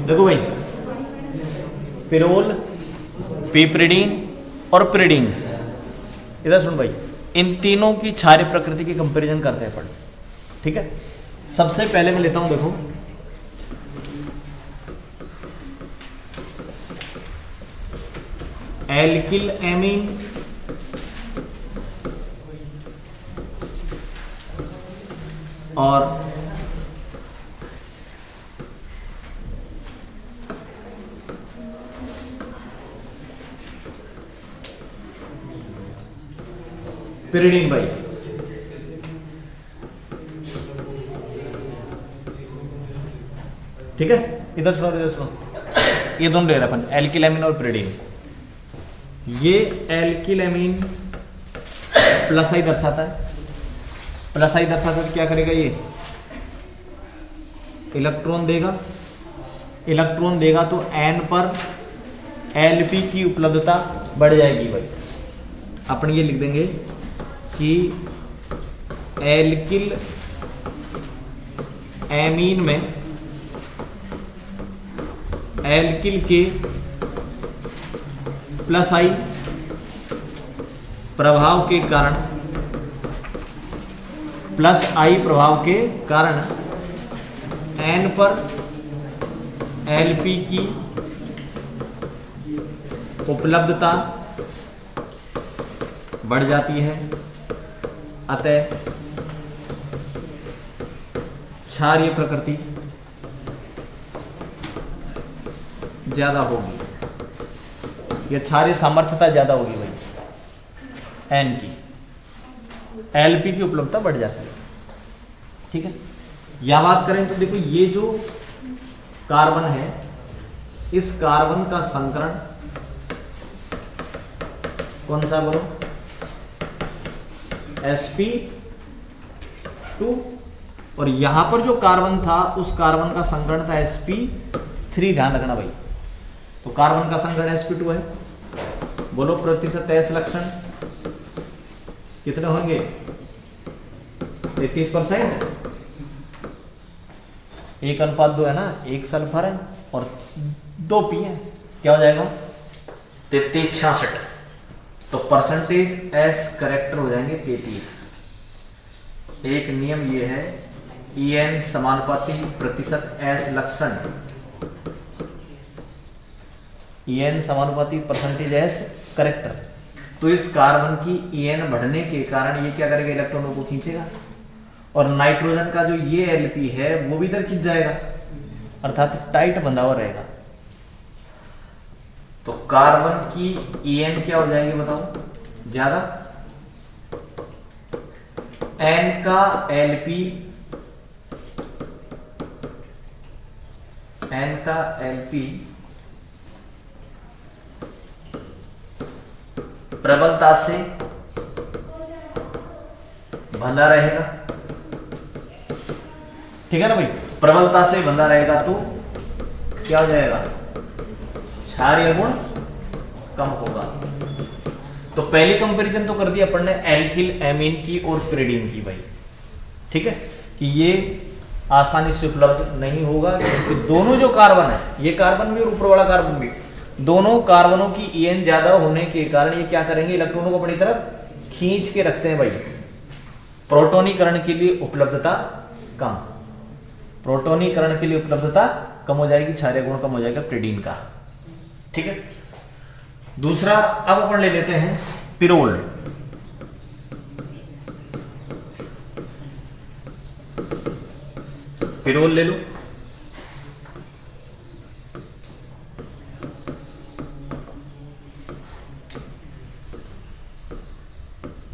देखो भाई, पिरोल, पिपरिडीन और पिरिडीन, इधर सुन भाई, इन तीनों की क्षारीय प्रकृति की कंपैरिजन करते हैं अपन, ठीक है। सबसे पहले मैं लेता हूं, देखो एल्किल एमीन और पिरिडीन भाई, ठीक है। इधर सुनो, इधर सुनो, ये दोनों ले रहे अपन, एल्किल और पिरिडीन। ये एल्किल प्लस आई दर्शाता है, प्लस आई दर्शाता है तो क्या करेगा, ये इलेक्ट्रॉन देगा, इलेक्ट्रॉन देगा तो एन पर एलपी की उपलब्धता बढ़ जाएगी भाई। अपन ये लिख देंगे कि एल्किल एमीन में एल्किल के प्लस आई प्रभाव के कारण, प्लस आई प्रभाव के कारण एन पर एलपी की उपलब्धता बढ़ जाती है, अतः क्षारीय प्रकृति ज्यादा होगी, या क्षारीय सामर्थ्यता ज्यादा होगी भाई, एन की, एलपी की उपलब्धता बढ़ जाती है, ठीक है। या बात करें तो देखो, ये जो कार्बन है, इस कार्बन का संकरण कौन सा बोलो, sp2, और यहां पर जो कार्बन था उस कार्बन का संकरण था sp3, ध्यान रखना भाई। तो कार्बन का संकरण sp2 है, बोलो प्रतिशत एस लक्षण कितने होंगे, 33%, 1:2 है ना, 1 सल्फर है और 2 पी है, क्या हो जाएगा 3366, तो परसेंटेज एस करेक्टर हो जाएंगे 33। एक नियम ये है, En समानुपाती प्रतिशत एस लक्षण, En समानुपाती परसेंटेज एस करेक्टर। तो इस कार्बन की En बढ़ने के कारण ये क्या करेगा, इलेक्ट्रॉनों को खींचेगा, और नाइट्रोजन का जो ये Lp है वो भी इधर खींच जाएगा, अर्थात टाइट बंधा हुआ रहेगा। तो कार्बन की En क्या हो जाएगी बताओ, ज्यादा, N का Lp, N का Lp प्रबलता से बंधा रहेगा, ठीक है ना भाई, प्रबलता से बंधा रहेगा तो क्या हो जाएगा, क्षारीय गुण कम होगा। तो पहली कंपैरिजन तो कर दी अपन ने एल्किल एमीन की और पिरिडीन की भाई, ठीक है, कि ये आसानी से उपलब्ध नहीं होगा, क्योंकि दोनों जो कार्बन है, ये कार्बन भी और ऊपर वाला कार्बन भी, दोनों कार्बनों की En ज्यादा होने के कारण ये क्या करेंगे, इलेक्ट्रॉनों को अपनी तरफ खींच के रखते हैं भाई। प्रोटोनीकरण के लिए उपलब्धता कम, प्रोटोनीकरण के लिए उपलब्धता कम हो जाएगी, क्षारीय गुण कम हो जाएगा पिरिडीन का, ठीक है। दूसरा अब अपन ले लेते हैं पिरोल। पिरोल ले लो,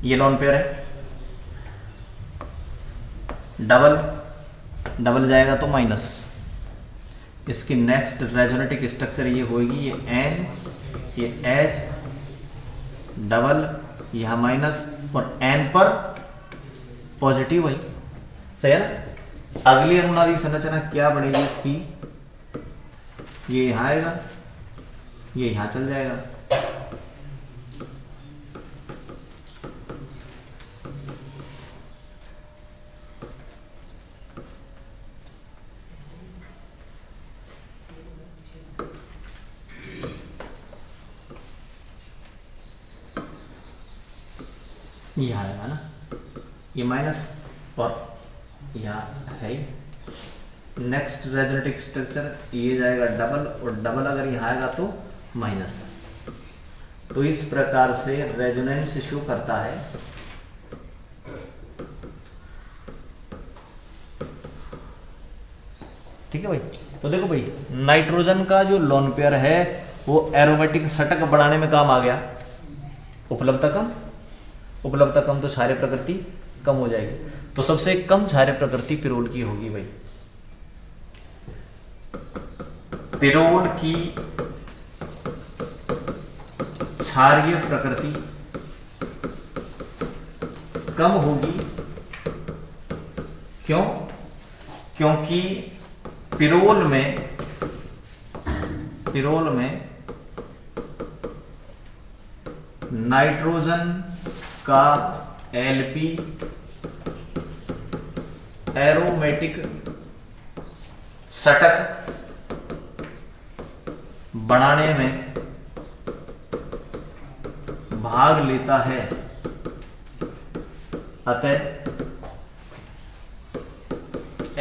ये लॉन पेयर है, डबल डबल जाएगा तो माइनस, इसकी नेक्स्ट रेजोनेटिक स्ट्रक्चर ये होगी, ये N, ये H, डबल यहां माइनस और N पर पॉजिटिव भाई, सही है ना। अगली अनुनादी संरचना क्या बनेगी इसकी, ये यहां आएगा, ये यहां चल जाएगा, यहाँ आएगा ना, ये माइनस और यहाँ है। नेक्स्ट रेजोनेटिव स्ट्रक्चर ये जाएगा डबल, और डबल अगर यहाँ आएगा तो माइनस। तो इस प्रकार से रेजोनेंस शो करता है। ठीक है भाई। तो देखो भाई, नाइट्रोजन का जो लोन पेयर है वो एरोमेटिक षटक बढ़ाने में काम आ गया। उपलब्धता कम, उपलब्धता कम तो क्षारीय प्रकृति कम हो जाएगी। तो सबसे कम क्षारीय प्रकृति पिरोल की होगी भाई। पिरोल की क्षारीय प्रकृति कम होगी। क्यों? क्योंकि पिरोल में नाइट्रोजन का एलपी एरोमेटिक षटक बनाने में भाग लेता है। अतः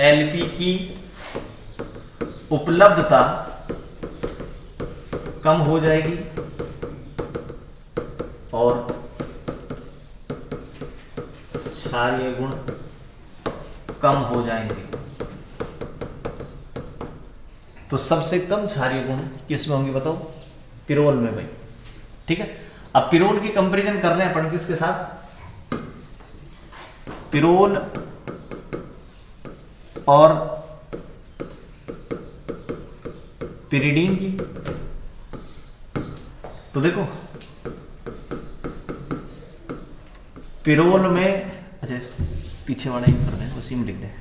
एलपी की उपलब्धता कम हो जाएगी और क्षारीय गुण कम हो जाएंगे। तो सबसे कम क्षारीय गुण किस में होंगे बताओ? पिरोल में भाई। ठीक है। अब पिरोल की कंपैरिजन कर रहे हैं अपन किसके साथ? पिरोल और पिरिडीन की। तो देखो पिरोल में, अच्छा पीछे वाला ही कर दें, उसी में लिख दें,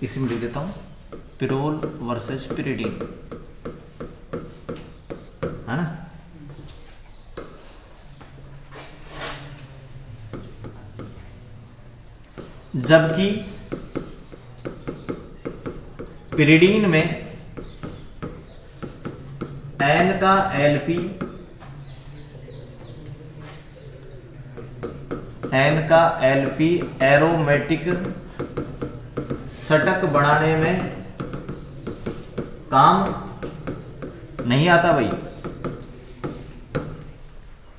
इसी में लिख देता हूं, पिरोल वर्सेस पिरिडीन, है ना। जबकि पिरिडीन में N का LP एरोमेटिक षटक बढ़ाने में काम नहीं आता भाई।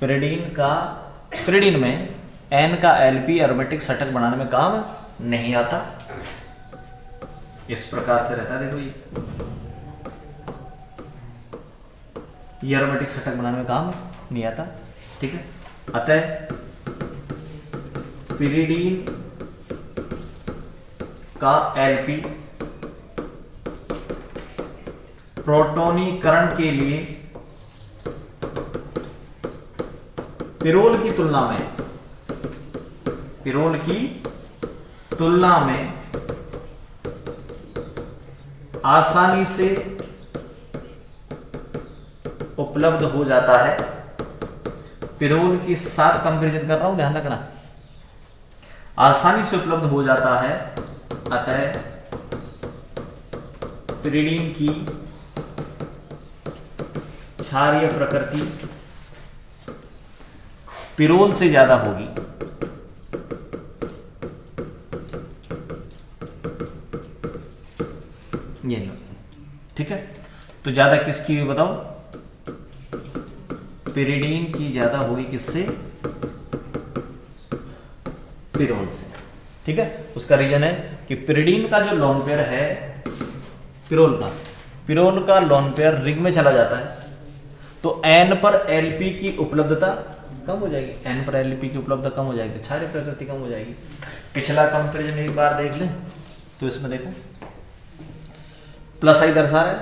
पिरिडीन में N का LP एरोमेटिक षटक बनाने में काम नहीं आता। इस प्रकार से रहता है। देखो ये एरोमेटिक षटक बनाने में काम नहीं आता। ठीक है। अतः पिरिडीन का LP प्रोटोनीकरण के लिए पिरोल की तुलना में आसानी से उपलब्ध हो जाता है। पिरोल के साथ कंपैरिजन कर रहा हूं, ध्यान रखना, आसानी से उपलब्ध हो जाता है। अतः पिरिडीन की क्षारीय प्रकृति पिरोल से ज्यादा होगी। ये लो। ठीक है। तो ज्यादा किसकी बताओ? पिरिडीन की ज्यादा होगी। किससे? पिरोल से। ठीक है। उसका रीजन है कि पिरिडीन का जो लोन पेयर है पिरोल का लोन पेयर रिंग में चला जाता है, तो N पर LP की उपलब्धता कम हो जाएगी। N पर LP की उपलब्धता कम हो जाएगी, क्षारीय प्रकृति कम हो जाएगी। पिछला कंपैरिजन एक बार देख लें तो इसमें देखो प्लस आई दर्शा रहा है,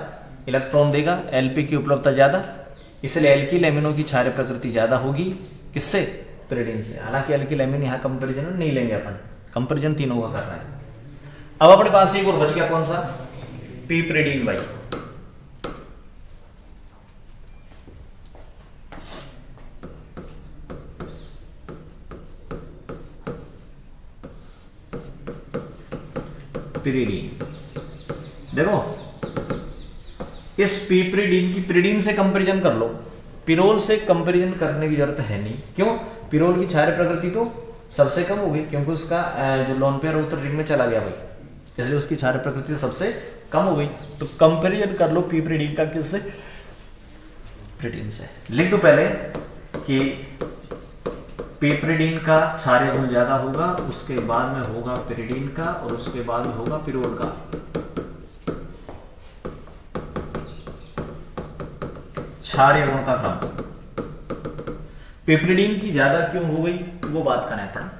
इलेक्ट्रॉन देगा, LP की उपलब्धता ज्यादा, इसलिए एल्किल एमिनो की क्षारीय प्रकृति ज्यादा होगी। किससे? पिरिडीन से। हालांकि एल्किल एमिन यहां कंपैरिजन नहीं लेंगे अपन, कंपैरिजन तीनों का कर रहे हैं। अब अपने पास एक और बच गया, कौन सा? पी पिरिडीन भाई। पिरिडीन देखो, इस पिरिडीन की पिरिडीन से कंपैरिजन कर लो। पिरोल से कंपैरिजन करने की जरूरत है नहीं। क्यों? पिरोल की क्षारीय प्रकृति तो सबसे कम हो गई क्योंकि उसका जो लोन पेयर उत्तर रिंग में चला गया भाई, इसलिए उसकी क्षारीय प्रकृति सबसे कम हो गई। तो कंपेरिजन कर लो पिप्रिडीन का किससे, पिप्रिडीन से। लिख दो पहले कि पिप्रिडीन का क्षारीय गुण ज्यादा होगा, उसके बाद में होगा पिरिडीन का, और उसके बाद में होगा पिरोल का। क्षारीय गुण का क्रम पिप्रिडीन की ज्यादा क्यों हो गई वो बात करना है अपन।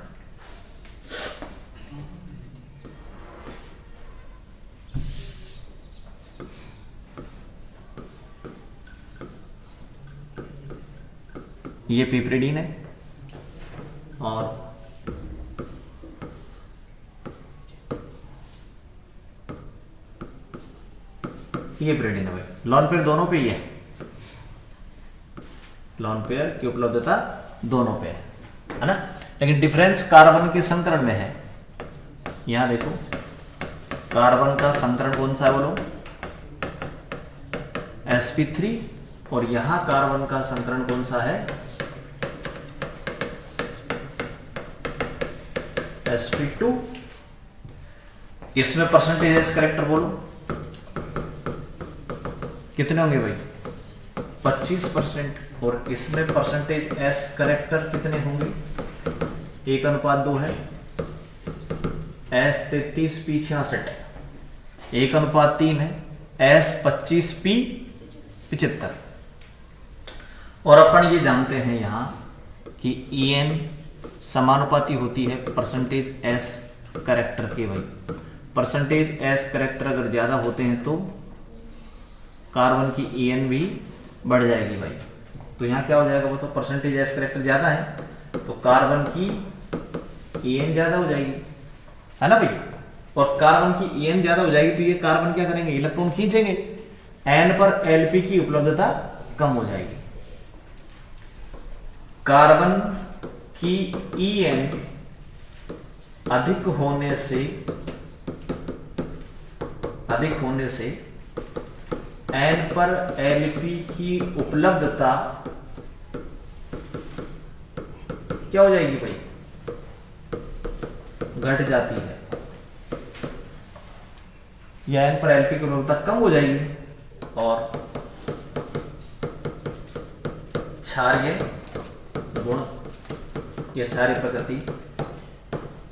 ये पिप्रिडीन है और ये पिरिडीन है भाई। लॉन पेयर दोनों पे ही है, लॉन पेयर की उपलब्धता दोनों पे है ना, लेकिन डिफरेंस कार्बन के संकरण में है। यहां देखो कार्बन का संकरण कौन सा है बोलो, sp3, और यहां कार्बन का संकरण कौन सा है, sp2। इसमें परसेंटेज एस करेक्टर बोलो कितने होंगे भाई, 25%, और इसमें परसेंटेज एस करेक्टर कितने होंगे, 1:2 है, एस 33p 66 है, 1:3 है, एस 25p 75। और अपन ये जानते हैं यहां कि En समानुपाती होती है परसेंटेज एस करेक्टर के भाई। परसेंटेज एस करेक्टर अगर ज्यादा होते हैं तो कार्बन की En भी बढ़ जाएगी भाई। तो यहाँ क्या हो जाएगा वो, तो परसेंटेज एस करेक्टर ज्यादा है तो कार्बन की En ज्यादा हो जाएगी, है ना भाई। और कार्बन की En ज्यादा हो जाएगी तो ये कार्बन क्या करेंगे, इलेक्ट्रॉन खींचेंगे, N पर Lp की उपलब्धता कम हो जाएगी। कार्बन की En अधिक होने से N पर Lp की उपलब्धता क्या हो जाएगी भाई, घट जाती है, या N पर Lp की उपलब्धता कम हो जाएगी और क्षारीय गुण या क्षारीय प्रकृति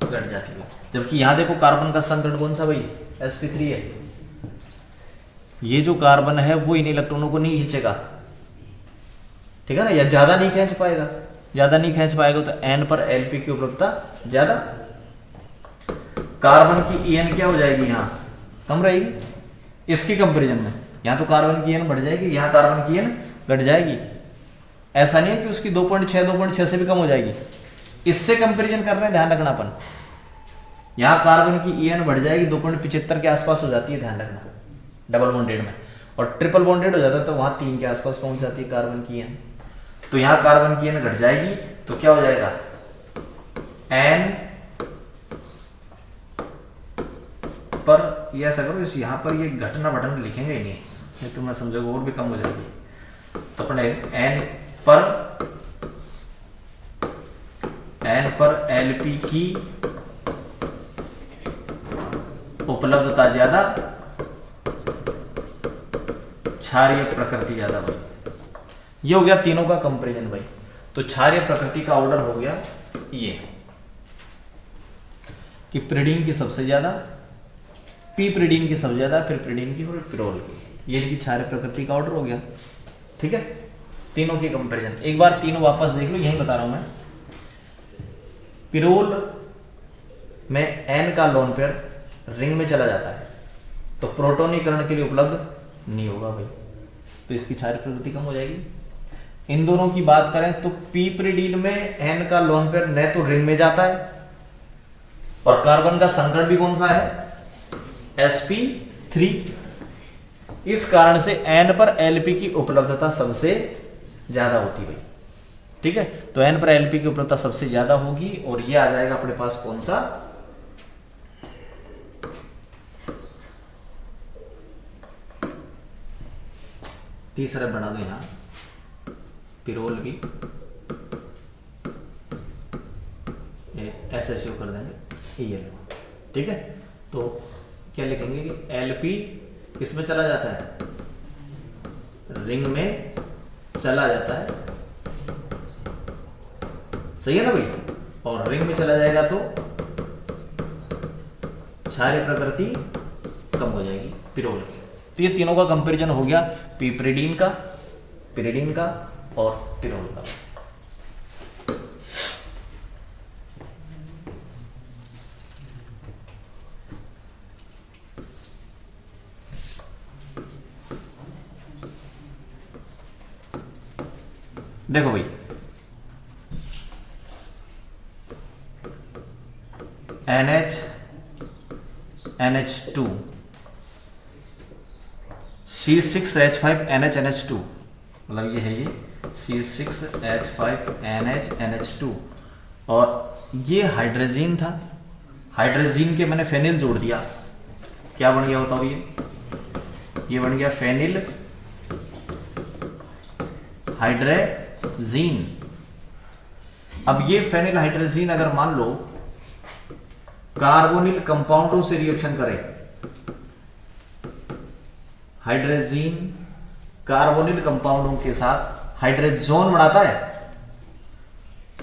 घट जाती है। जबकि यहां देखो कार्बन का संकरण कौन सा भाई, sp3 है। ये जो कार्बन है वो इन इलेक्ट्रॉनों को नहीं खींचेगा, ठीक है ना, या ज्यादा नहीं खींच पाएगा, तो N पर Lp की उपलब्धता ज्यादा। कार्बन की En क्या हो जाएगी, यहां कम रहेगी इसकी कंपैरिजन में। यहां तो कार्बन की En बढ़ जाएगी, यहां कार्बन की En घट जाएगी। ऐसा नहीं है कि उसकी 2.6 से भी कम हो जाएगी, इससे कंपैरिजन कर रहे हैं, ध्यान रखना अपन। यहां कार्बन की En बढ़ जाएगी, 2.75 के आसपास हो जाती है, ध्यान रखना, डबल बॉन्डेड में। और ट्रिपल बॉन्डेड हो जाता है तो वहां 3 के आसपास पहुंच जाती है कार्बन की En। तो यहां कार्बन की En घट जाएगी तो क्या हो जाएगा, N पर ये ऐसा करो, इस यहां पर ये घटना बटन लिखेंगे ही नहीं तो मैं समझोगे और भी कम हो जाएगी। तो अपने N पर Lp की उपलब्धता ज्यादा, क्षारीय प्रकृति ज्यादा भाई। ये हो गया तीनों का कंपैरिजन भाई। तो क्षारीय प्रकृति का ऑर्डर हो गया ये कि पिरिडीन की सबसे ज्यादा, पिप्रिडीन की सबसे ज्यादा, फिर पिरिडीन की और पिरोल की। ये इनकी क्षारीय प्रकृति का ऑर्डर हो गया, ठीक है। तीनों की कंपैरिजन एक बार तीनों वापस देख लो, यही बता रहा हूं मैं। पिरोल में N का लोन पेयर रिंग में चला जाता है तो प्रोटोनीकरण के लिए उपलब्ध नहीं होगा भाई, तो इसकी क्षारीय प्रकृति कम हो जाएगी। इन दोनों की बात करें तो पिप्रिडीन में N का लोन पेयर न तो रिंग में जाता है और कार्बन का संकरण भी कौन सा है, sp3। इस कारण से N पर Lp की उपलब्धता सबसे ज्यादा होती है, ठीक है। तो N पर Lp की उपलब्धता सबसे ज्यादा होगी और ये आ जाएगा अपने पास कौन सा, तीसरा बना दो यहां, पिरोल भी SSO कर देंगे ELO। ठीक है, तो क्या लिखेंगे कि LP किस में चला जाता है, रिंग में चला जाता है, सही है ना भाई। और रिंग में चला जाएगा तो क्षारीय प्रकृति कम हो जाएगी पिरोल की। तो ये तीनों का कंपैरिजन हो गया, पिपरिडीन का, पिरिडीन का और पिरोल का। देखो भाई, NH2 C6H5NH2, मतलब ये है ये C6H5NH2। और ये हाइड्रोजीन था, हाइड्रोजीन के मैंने फेनिल जोड़ दिया, क्या बन गया बताओ, ये बन गया फेनिल हाइड्रोजीन। अब ये फेनिल हाइड्रोजीन अगर मान लो कार्बोनिल कंपाउंडों से रिएक्शन करे, हाइड्रोजीन कार्बोनिल कंपाउंडों के साथ हाइड्रोजोन बनाता है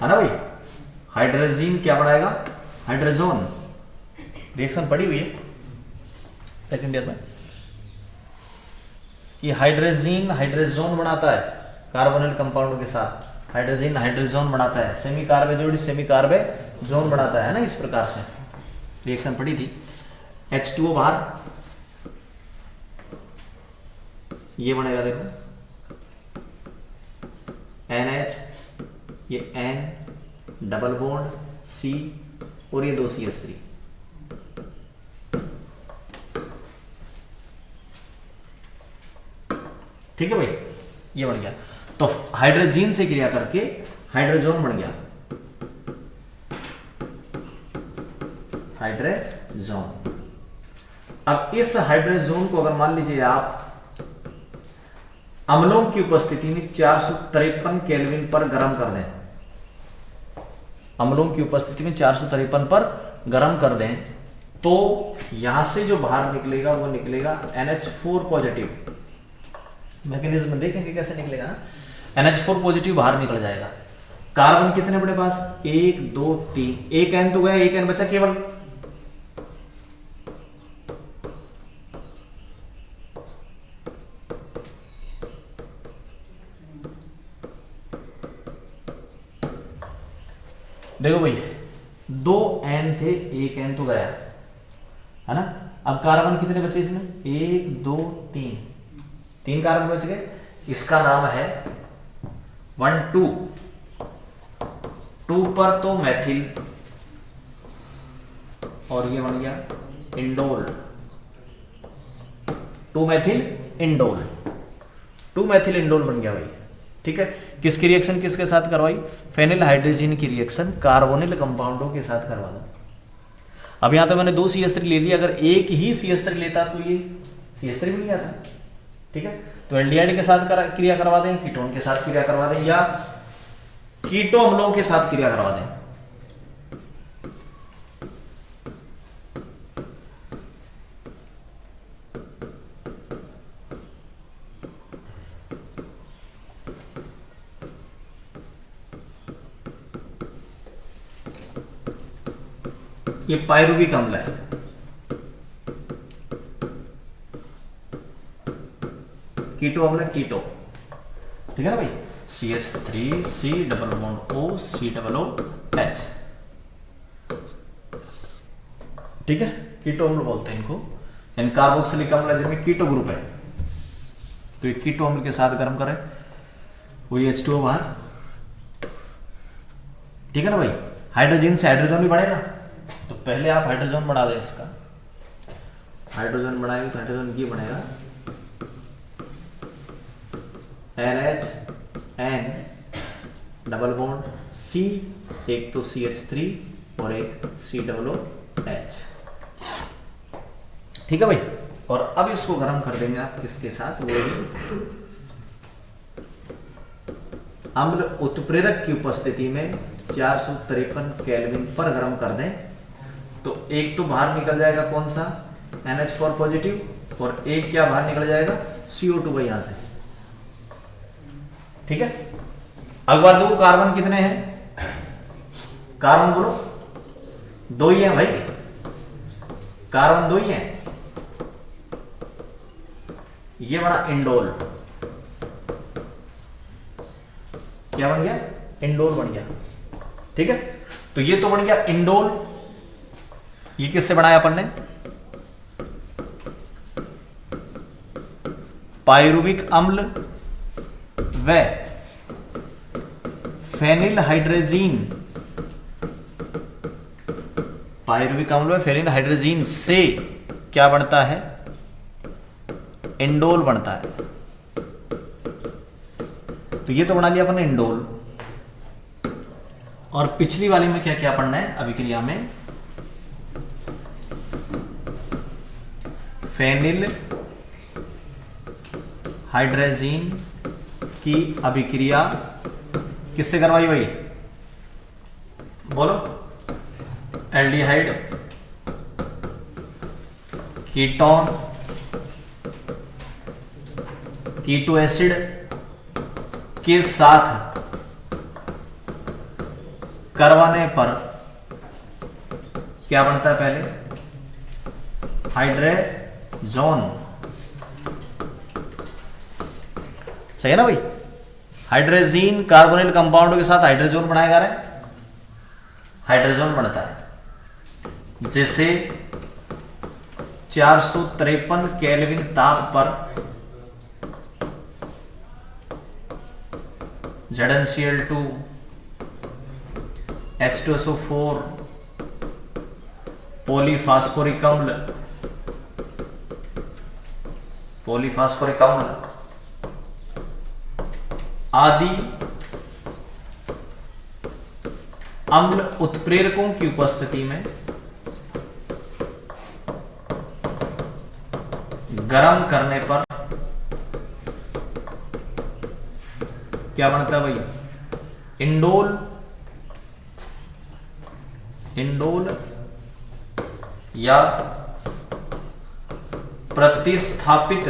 ना भाई। हाइड्रोजीन क्या बनाएगा, हाइड्रोजोन। रिएक्शन पड़ी हुई है सेकंड ईयर में, कि हाइड्रोजीन हाइड्रोजोन बनाता है कार्बोनिल कंपाउंडों के साथ, हाइड्रोजीन हाइड्रोजोन बनाता है, सेमी कार्बे जोड़ी सेमी कार्बे जोन बनाता है ना, इस प्रकार से रिएक्शन पड़ी थी। H2O बाहर, ये बनेगा देखो NH, ये N डबल बॉन्ड C और ये 2 CH3। ठीक है भाई, ये बन गया। तो हाइड्रोजीन से क्रिया करके हाइड्रोजोन बन गया, हाइड्रोजोन। अब इस हाइड्रोजोन को अगर मान लीजिए आप अम्लों की उपस्थिति में 453 केल्विन पर गर्म कर दें, अम्लों की उपस्थिति में 453 पर गर्म कर दें, तो यहां से जो बाहर निकलेगा वो निकलेगा NH4 पॉजिटिव। मैकेनिज्म देखेंगे कैसे निकलेगा। NH4 पॉजिटिव बाहर निकल जाएगा। कार्बन कितने अपने पास, 1 2 3, एक N तो गया, एक N बचा केवल। देखो भाई 2 N थे, एक N तो गया है ना। अब कार्बन कितने बचे इसमें, 1 2 3, 3 कार्बन बच गए। इसका नाम है 1 2, 2 पर तो मैथिल और ये बन गया indole, 2 Maithil indole, 2 Maithil indole बन गया भाई। ठीक है, किसकी रिएक्शन किसके साथ करवाई, फेनिल हाइड्रोजन की रिएक्शन कार्बोनिल कंपाउंडों के साथ करवा दो। अब यहां तो मैंने 2 CH3 ले लिया, अगर एक ही CH3 लेता तो ये CH3 भी नहीं आता। ठीक है, तो एल्डिहाइड के साथ क्रिया करवा दें, कीटोन के साथ क्रिया करवा दें, या कीटो अम्लों के साथ क्रिया करवा दें। ये पायरुविक अम्ल है, कीटो अम्ल, कीटो। ठीक है ना भाई, CH3C double bond O COOH। ठीक है, कीटो अम्ल बोलते हैं इनको। इन कार्बोक्सिलिक अम्ल जिनमें कीटो ग्रुप है, तो ये कीटो अम्ल के साथ गर्म करें, वही H2O बाहर। ठीक है ना भाई, हाइड्रोजन से हाइड्रोजन भी बढ़ेगा, तो पहले आप हाइड्रोजन बढ़ा दें इसका। हाइड्रोजन बढ़ाएंगे तो हाइड्रोजन ये बनेगा NH N double bond C, एक तो CH3 और एक COOH। ठीक है भाई, और अब इसको गर्म कर देंगे आप किसके साथ, वो अम्ल उत्प्रेरक की उपस्थिति में 453 केल्विन पर गर्म कर दें तो एक तो बाहर निकल जाएगा कौन सा NH4 पॉजिटिव और एक क्या बाहर निकल जाएगा CO2 भाई यहां से। ठीक है, अगवा दो कार्बन कितने हैं, कार्बन बोलो 2 ही हैं भाई, कार्बन 2 ही हैं। ये बना इंडोल, क्या बन गया, इंडोल बन गया। ठीक है, तो ये तो बन गया इंडोल। ये किससे बनाया अपन ने, पायरुविक अम्ल व फेनिल हाइड्रोजीन, पायरुविक अम्ल व फेनिल हाइड्रोजीन से क्या बनता है, इंडोल बनता है। तो ये तो बना लिया अपन ने इंडोल। और पिछली वाली में क्या क्या पढ़ना है, अभिक्रिया में फेनिल हाइड्रोजीन की अभिक्रिया किससे करवाई भाई, बोलो, एल्डिहाइड कीटोन कीटो एसिड के साथ करवाने पर क्या बनता है, पहले हाइड्रोजोन, सही है ना भाई, हाइड्रोजीन कार्बोनिल कंपाउंड के साथ हाइड्रोजोन बनाया जा रहा है, हाइड्रोजोन बनता है जिसे 453 केल्विन ताप पर ZnCl2 H2SO4 पॉलीफास्फोरिक अम्ल आदि अम्ल उत्प्रेरकों की उपस्थिति में गर्म करने पर क्या बनता है भाई, इंडोल या प्रतिस्थापित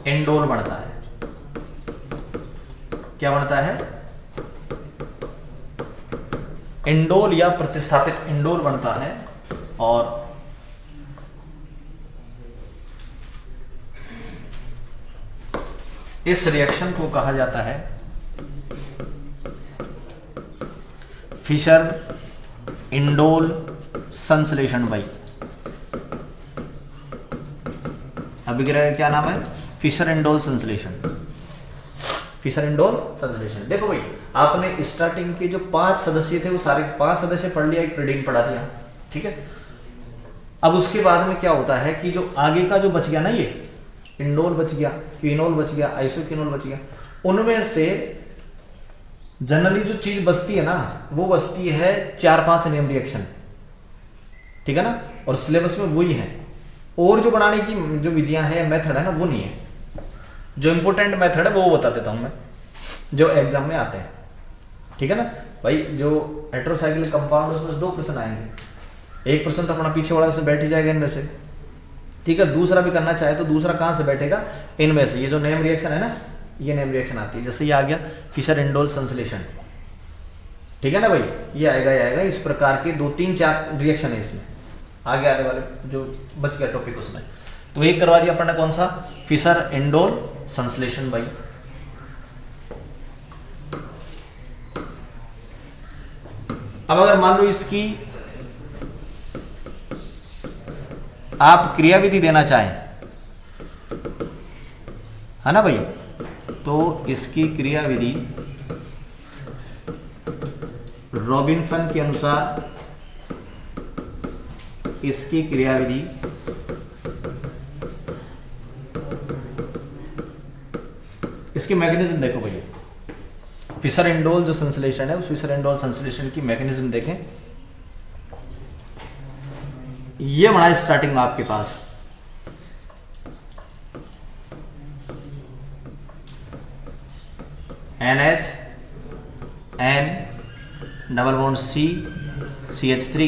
इंडोल बनता है। क्या बनता है, इंडोल या प्रतिस्थापित इंडोल बनता है। और इस रिएक्शन को कहा जाता है फिशर इंडोल संश्लेषण भाई। अभिक्रिया का क्या नाम है, फिशर इंडोल संश्लेषण, फिशर इंडोल संश्लेषण। देखो भाई, आपने स्टार्टिंग के जो 5 सदस्य थे वो सारे 5 सदस्य पढ़ लिया, एक प्रीडिंग पढ़ा दिया। ठीक है, अब उसके बाद में क्या होता है कि जो आगे का जो बच गया ना, ये इंडोल बच गया, क्विनोल बच गया, आइसोक्विनोल बच गया, उनमें से जनरली जो चीज बचती है ना, वो बचती है 4-5 नेम रिएक्शन। ठीक है ना, और सिलेबस में वही है, और जो बनाने की जो विधियां हैं, मेथड है ना, वो नहीं है। जो इंपोर्टेंट मेथड है वो बता देता हूं मैं, जो एग्जाम में आते हैं। ठीक है ना भाई, जो हेटेरोसाइक्लिक कंपाउंड उसमें 2 प्रश्न आएंगे, एक प्रश्न तो अपना पीछे वाला से बैठ ही जाएगा इनमें से। ठीक है, दूसरा भी करना चाहे तो दूसरा कहां से बैठेगा, इनमें से। ये जो नेम रिएक्शन है ना, ये नेम रिएक्शन आती है, जैसे ये आ गया फिशर इंडोल संश्लेषण। ठीक है ना भाई, ये आएगा इस प्रकार के 2-3-4 रिएक्शन है इसमें, आगे आने वाले जो बच गया टॉपिक उसमें। तो एक करवा दिया अपन ने, कौन सा, फिशर इंडोल संश्लेषण भाई। अब अगर मान लो इसकी आप क्रियाविधि देना चाहें, है ना भाई, तो इसकी क्रियाविधि रॉबिन्सन के अनुसार इसकी क्रियाविधि इसकी मैकेनिज्म देखो भैया। फिशर इंडोल जो संश्लेषण है, उस फिशर इंडोल संश्लेषण की मैकेनिज्म देखें। ये हमारा स्टार्टिंग में आपके पास NH, N double bond CH3,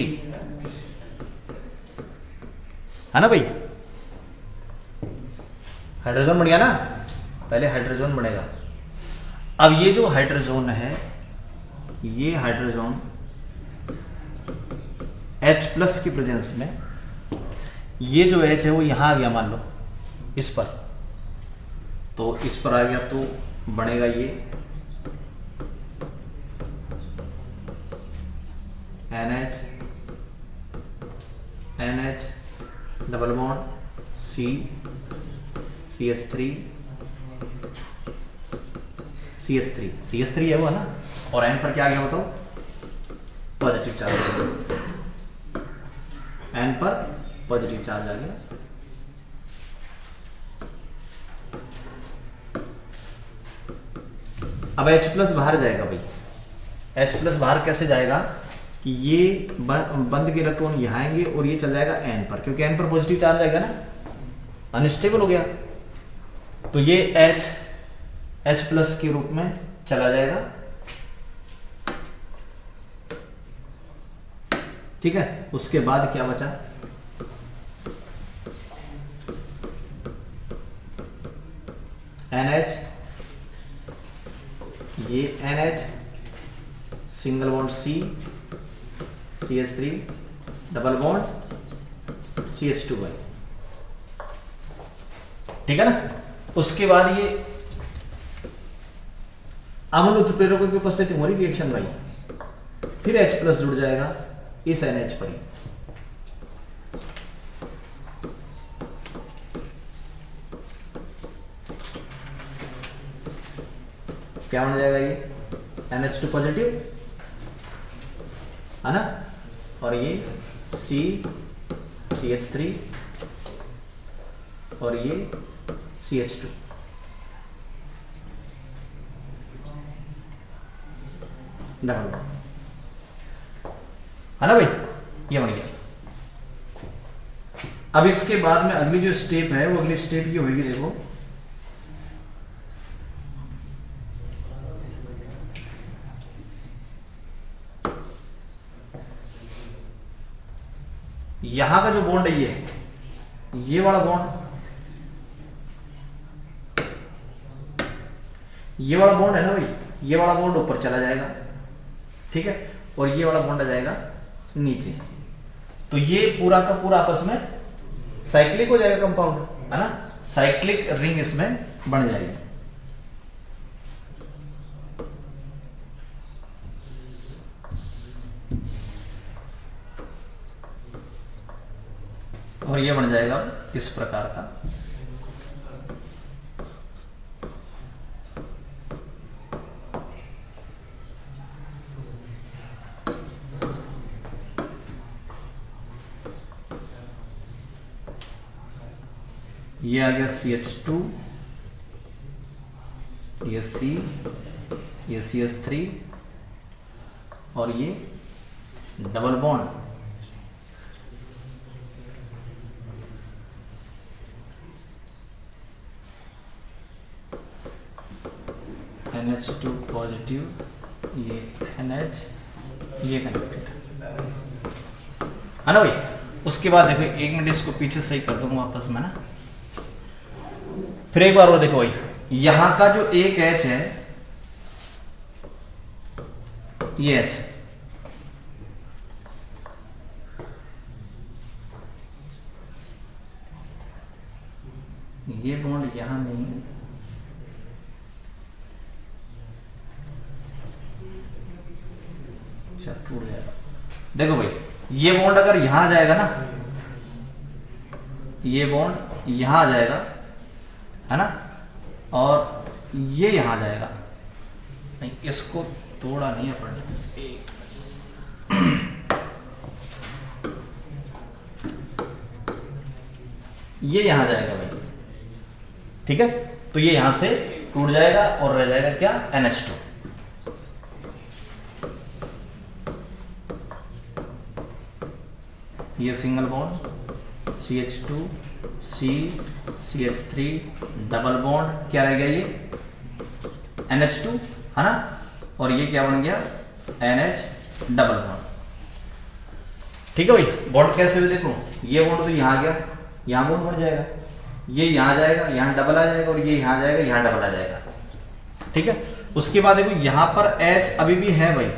है ना भाई, हाइड्रोजन बन गया ना, पहले हाइड्रोजन बनेगा। अब ये जो हाइड्रोजन है, ये हाइड्रोजन H+ की प्रेजेंस में, ये जो H है वो यहां आ गया, मान लो इस पर, तो इस पर आ गया तो बनेगा ये NH डबल बॉन्ड CH3 है वो, है ना, और N पर क्या आ गया बताओ, पॉजिटिव चार्ज, N पर पॉजिटिव चार्ज आ गया। अब H+ बाहर जाएगा भाई, H+ बाहर कैसे जाएगा कि ये बंद के इलेक्ट्रॉन यहाँ आएंगे और ये चल जाएगा N पर, क्योंकि N पर पॉजिटिव चार्ज आएगा ना, अनस्टेबल हो गया, तो ये H+ के रूप में चला जाएगा, ठीक है। उसके बाद क्या बचा, NH, ये NH single bond CH3 double bond CH2 है, ठीक है ना। उसके बाद ये अम्ल उत्प्रेरकों की उपस्थिति हो रही रिएक्शन भाई, फिर H+ जुड़ जाएगा इस NH पर ही, क्या बन जाएगा, ये NH2 पॉजिटिव, है ना, और ये CH3 और ये CH2, डबल बॉन्ड, है ना भाई, ये बन गया। अब इसके बाद में अगली जो स्टेप है, वो अगली स्टेप ये होगी, देखो यहां का जो बॉन्ड है, ये वाला बॉन्ड, ये वाला बॉन्ड है ना भाई, ये वाला बॉन्ड ऊपर चला जाएगा, ठीक है, और ये वाला बॉन्ड आ जाएगा नीचे, तो ये पूरा का पूरा आपस में साइक्लिक हो जाएगा कंपाउंड, है ना, साइक्लिक रिंग इसमें बन जाएगी। और ये बन जाएगा इस प्रकार का, ये आ गया CH2, ये C, ये CH3 और ये डबल बॉन्ड, NH2 पॉजिटिव, ये NH, ये कनेक्टेड, है ना भाई। उसके बाद देखो, एक मिनट इसको पीछे सही कर दूंगा वापस में ना, फिर एक बार और देखो भाई, यहां का जो एक H है, ये H, ये बॉन्ड यहां नहीं, अच्छा टूट जाएगा। देखो भाई, ये बॉन्ड अगर यहां जाएगा ना, ये बॉन्ड यहां आ जाएगा, है ना, और ये यहां जाएगा, नहीं इसको तोड़ा नहीं है अपन, ये यहां जाएगा भाई, ठीक है, तो ये यहां से टूट जाएगा और रह जाएगा क्या, NH2। ये single bond CH2 C CH3 double bond, क्या रह गया, ये NH2, है ना, और ये क्या बन गया, NH डबल बॉन्ड। ठीक है भाई, बॉन्ड कैसे हुए देखो, ये बॉन्ड तो यहाँ गया, यहाँ बॉन्ड बन जाएगा, ये यहाँ जाएगा, यहाँ डबल आ जाएगा, और ये यहाँ जाएगा, यहाँ डबल आ जाएगा। ठीक है, उसके बाद देखो यहाँ पर H अभी भी है भाई।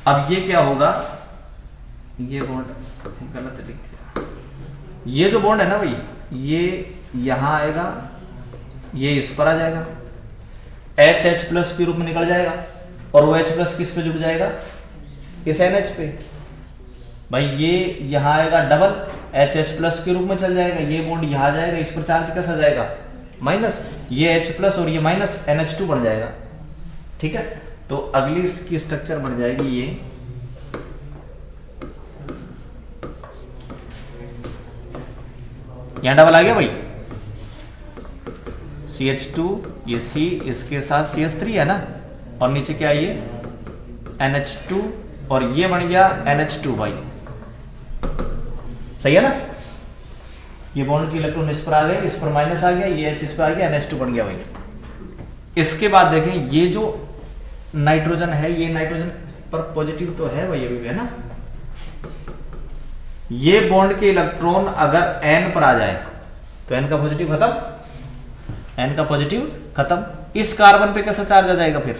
अब ये क्या होगा, ये बॉन्ड गलत लिख दिया, ये जो बॉन्ड है ना भाई, ये यहां आएगा, ये इस पर आ जाएगा, H H प्लस के रूप में निकल जाएगा, और वो H प्लस किस पे जुड़ जाएगा, इस NH पे भाई। ये यहां आएगा डबल, H H प्लस के रूप में चल जाएगा, ये बॉन्ड यहां आ जाएगा, इस पर चार्ज कैसा जाएगा, माइनस, ये H प्लस और ये माइनस, NH2 बन जाएगा। ठीक है, तो अगली इसकी स्ट्रक्चर बन जाएगी ये, यहां डबल आ गया भाई, CH2, ये C, इसके साथ CH3 है ना, और नीचे क्या है ये NH2, और ये बन गया NH2 भाई। सही है ना, ये बॉन्ड की इलेक्ट्रॉन इस पर आ गए, इस पर माइनस आ गया, ये H इस पर आ गया, NH2 बन गया भाई। इसके बाद देखें, ये जो नाइट्रोजन है, ये नाइट्रोजन पर पॉजिटिव तो है भाई अभी भी, है ना। ये बॉन्ड के इलेक्ट्रॉन अगर N पर आ जाए तो N का पॉजिटिव खत्म, N का पॉजिटिव खत्म। इस कार्बन पे कैसा चार्ज आ जाएगा फिर,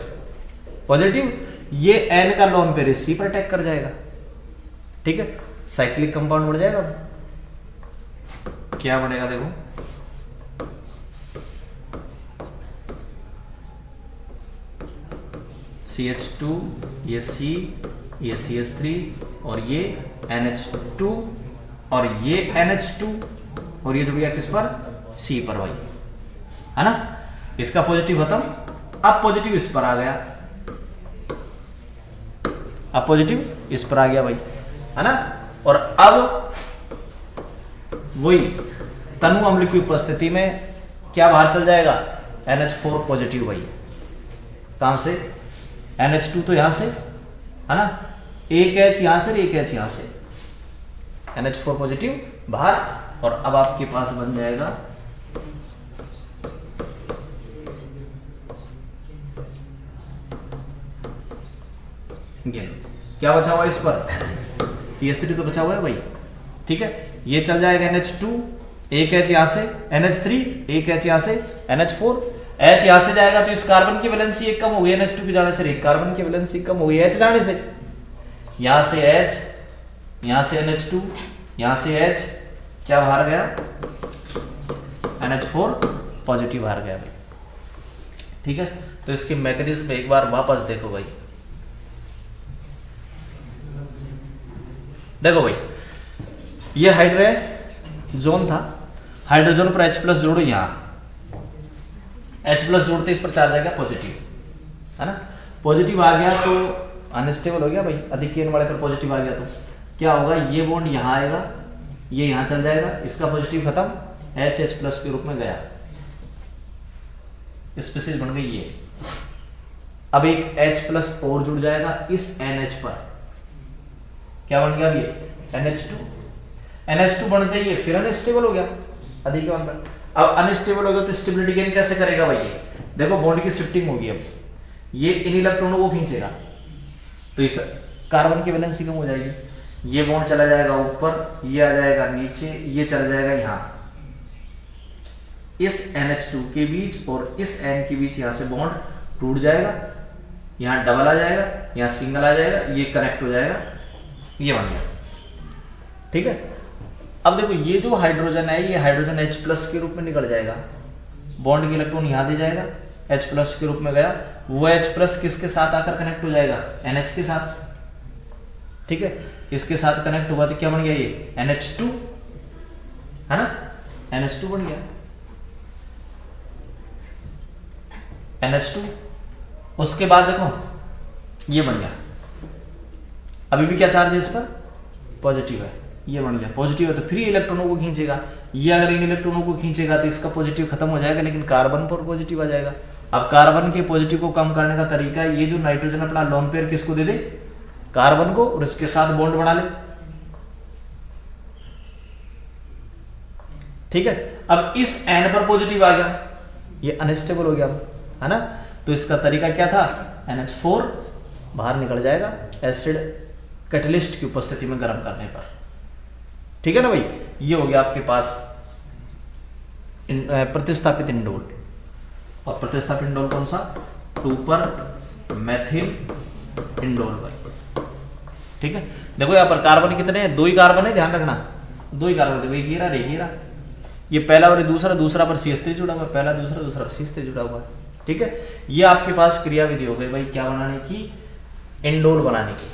पॉजिटिव, ये N का लोन पेयर C पर अटैक कर जाएगा। ठीक है, साइक्लिक कंपाउंड बढ़ जाएगा। क्या बनेगा देखो, CH2, ये C, ये CH3, और ये NH2, और ये NH2, और ये जुड़ गया किस पर, C पर भाई, है ना। इसका पॉजिटिव खत्म, अब पॉजिटिव इस पर आ गया, अब पॉजिटिव इस पर आ गया भाई, है ना। और अब वही तनु अम्ल की उपस्थिति में क्या बाहर चल जाएगा, NH4 पॉजिटिव भाई। कहां से, NH2 तो यहां से, है ना, एक H यहां से, एक H यहां से, NH4 पॉजिटिव बाहर, और अब आपके पास बन जाएगा ये, क्या बचा हुआ इस पर, CH3 तो बचा हुआ है भाई। ठीक है, ये चल जाएगा NH2, एक H यहां से, NH3, एक H यहां से, NH4, H यहां से जाएगा तो इस कार्बन की वैलेंसी एक कम हो गई, NH2 के जाने से, एक कार्बन की वैलेंसी कम हो गई H जाने से, यहां से H, यहां से NH2, यहां से H, क्या बाहर गया, NH4 पॉजिटिव बाहर गया भाई। ठीक है, तो इसके मैकेनिज्म एक बार वापस देखो भाई। देखो भाई, ये हाइड्रोजन था, हाइड्रोजन पर H प्लस जोड़ो, यहां H प्लस जोड़ते इस पर चार्ज आएगा पॉजिटिव, है ना। पॉजिटिव आ गया तो अनस्टेबल हो गया भाई, अधिक केन वाले पर पॉजिटिव आ गया तो क्या होगा, ये बॉन्ड यहां आएगा, ये यहां चल जाएगा, इसका पॉजिटिव खत्म, H प्लस के रूप में गया, स्पीशीज बन गई ये। अब एक H प्लस और जुड़ जाएगा इस NH पर, क्या बन गया ये NH2 बनते ही फिर अनस्टेबल हो गया, अधिक पर। अब अनस्टेबल हो गया तो स्टेबिलिटी गेन कैसे करेगा भाई, ये देखो बॉन्ड की शिफ्टिंग होगी, अब ये इन इलेक्ट्रॉनों को खींचेगा तो इस कार्बन की वैलेंसी कम हो जाएगी, ये बॉन्ड चला जाएगा ऊपर, ये आ जाएगा नीचे, ये चला जाएगा यहां, इस NH2 के बीच और इस N के बीच, यहां से बॉन्ड टूट जाएगा, यहां डबल आ जाएगा, यहां सिंगल आ जाएगा, ये कनेक्ट हो जाएगा, ये बन गया। ठीक है, अब देखो ये जो हाइड्रोजन है, ये हाइड्रोजन H प्लस के रूप में निकल जाएगा, बॉन्ड के इलेक्ट्रॉन यहां दे जाएगा, H प्लस के रूप में गया, वो H प्लस किसके साथ आकर कनेक्ट हो जाएगा, NH के साथ। ठीक है, इसके साथ कनेक्ट हुआ तो क्या बन गया, ये NH2, है ना, NH2 बन गया, NH2। उसके बाद देखो ये बन गया, अभी भी क्या चार्ज है इस पर, पॉजिटिव है, ये बन गया पॉजिटिव है तो फ्री इलेक्ट्रॉनों को खींचेगा, ये अगर इन इलेक्ट्रॉनों को खींचेगा तो इसका पॉजिटिव खत्म हो जाएगा, लेकिन कार्बन पर पॉजिटिव आ जाएगा। अब कार्बन के पॉजिटिव को कम करने का तरीका, ये जो नाइट्रोजन अपना लोन पेयर किसको दे दे, कार्बन को, और इसके साथ बॉन्ड बना ले। ठीक है, अब इस N पर पॉजिटिव आ गया, ये अनस्टेबल हो गया, है ना, तो इसका तरीका क्या था, NH4 बाहर निकल जाएगा एसिड कैटलिस्ट की उपस्थिति में गर्म करने पर। ठीक है ना भाई, ये हो गया आपके पास प्रतिस्थापित इंडोल। और प्रतिस्थापित इंडोल कौन सा, 2 मेथिल इंडोल भाई। ठीक है, देखो यहाँ पर कार्बन कितने हैं, 2 ही कार्बन है, ध्यान रखना 2 ही कार्बन, देखो ये घेरा, ये पहला और ये दूसरा, दूसरा पर CH3 जुड़ा हुआ, पहला दूसरा, दूसरा पर CH3 जुड़ा हुआ है। ठीक है, ये आपके पास क्रिया विधि हो गई भाई क्या बनाने की, इंडोल बनाने की।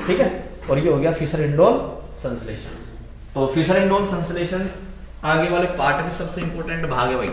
ठीक है, और ये हो गया फिशर इंडोल संश्लेषण। तो फिशर इंडोल संश्लेषण आगे वाले पार्ट में सबसे इंपॉर्टेंट भाग है भाई।